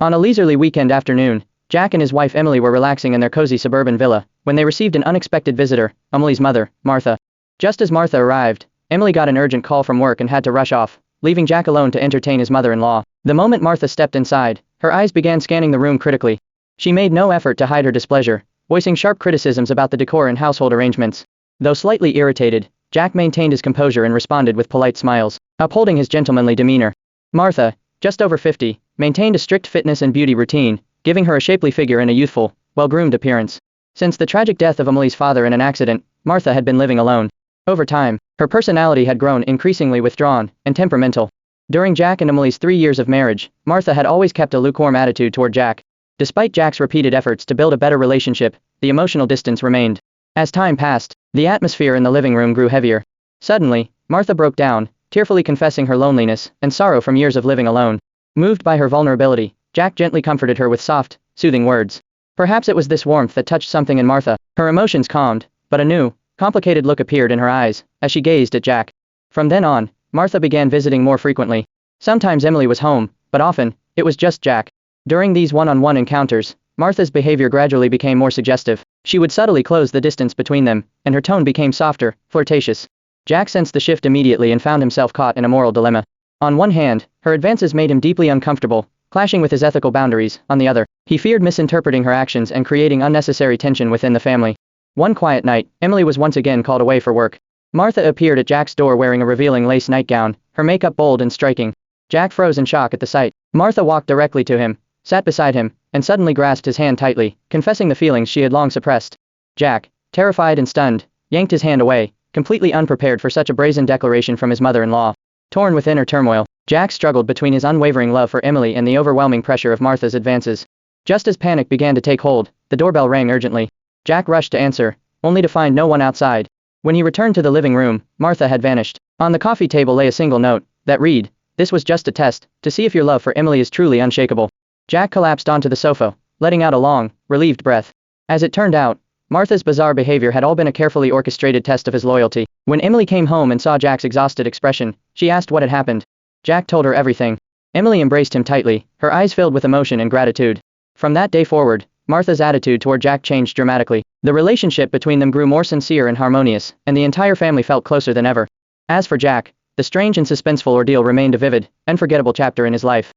On a leisurely weekend afternoon, Jack and his wife Emily were relaxing in their cozy suburban villa when they received an unexpected visitor, Emily's mother, Martha. Just as Martha arrived, Emily got an urgent call from work and had to rush off, leaving Jack alone to entertain his mother-in-law. The moment Martha stepped inside, her eyes began scanning the room critically. She made no effort to hide her displeasure, voicing sharp criticisms about the decor and household arrangements. Though slightly irritated, Jack maintained his composure and responded with polite smiles, upholding his gentlemanly demeanor. Martha, just over 50, maintained a strict fitness and beauty routine, giving her a shapely figure and a youthful, well-groomed appearance. Since the tragic death of Emily's father in an accident, Martha had been living alone. Over time, her personality had grown increasingly withdrawn and temperamental. During Jack and Emily's 3 years of marriage, Martha had always kept a lukewarm attitude toward Jack. Despite Jack's repeated efforts to build a better relationship, the emotional distance remained. As time passed, the atmosphere in the living room grew heavier. Suddenly, Martha broke down, tearfully confessing her loneliness and sorrow from years of living alone. Moved by her vulnerability, Jack gently comforted her with soft, soothing words. Perhaps it was this warmth that touched something in Martha. Her emotions calmed, but a new, complicated look appeared in her eyes as she gazed at Jack. From then on, Martha began visiting more frequently. Sometimes Emily was home, but often, it was just Jack. During these one-on-one encounters, Martha's behavior gradually became more suggestive. She would subtly close the distance between them, and her tone became softer, flirtatious. Jack sensed the shift immediately and found himself caught in a moral dilemma. On one hand, her advances made him deeply uncomfortable, clashing with his ethical boundaries. On the other, he feared misinterpreting her actions and creating unnecessary tension within the family. One quiet night, Emily was once again called away for work. Martha appeared at Jack's door wearing a revealing lace nightgown, her makeup bold and striking. Jack froze in shock at the sight. Martha walked directly to him, sat beside him, and suddenly grasped his hand tightly, confessing the feelings she had long suppressed. Jack, terrified and stunned, yanked his hand away, completely unprepared for such a brazen declaration from his mother-in-law. Torn with inner turmoil, Jack struggled between his unwavering love for Emily and the overwhelming pressure of Martha's advances. Just as panic began to take hold, the doorbell rang urgently. Jack rushed to answer, only to find no one outside. When he returned to the living room, Martha had vanished. On the coffee table lay a single note that read, "This was just a test, to see if your love for Emily is truly unshakable." Jack collapsed onto the sofa, letting out a long, relieved breath. As it turned out, Martha's bizarre behavior had all been a carefully orchestrated test of his loyalty. When Emily came home and saw Jack's exhausted expression, she asked what had happened. Jack told her everything. Emily embraced him tightly, her eyes filled with emotion and gratitude. From that day forward, Martha's attitude toward Jack changed dramatically. The relationship between them grew more sincere and harmonious, and the entire family felt closer than ever. As for Jack, the strange and suspenseful ordeal remained a vivid, unforgettable chapter in his life.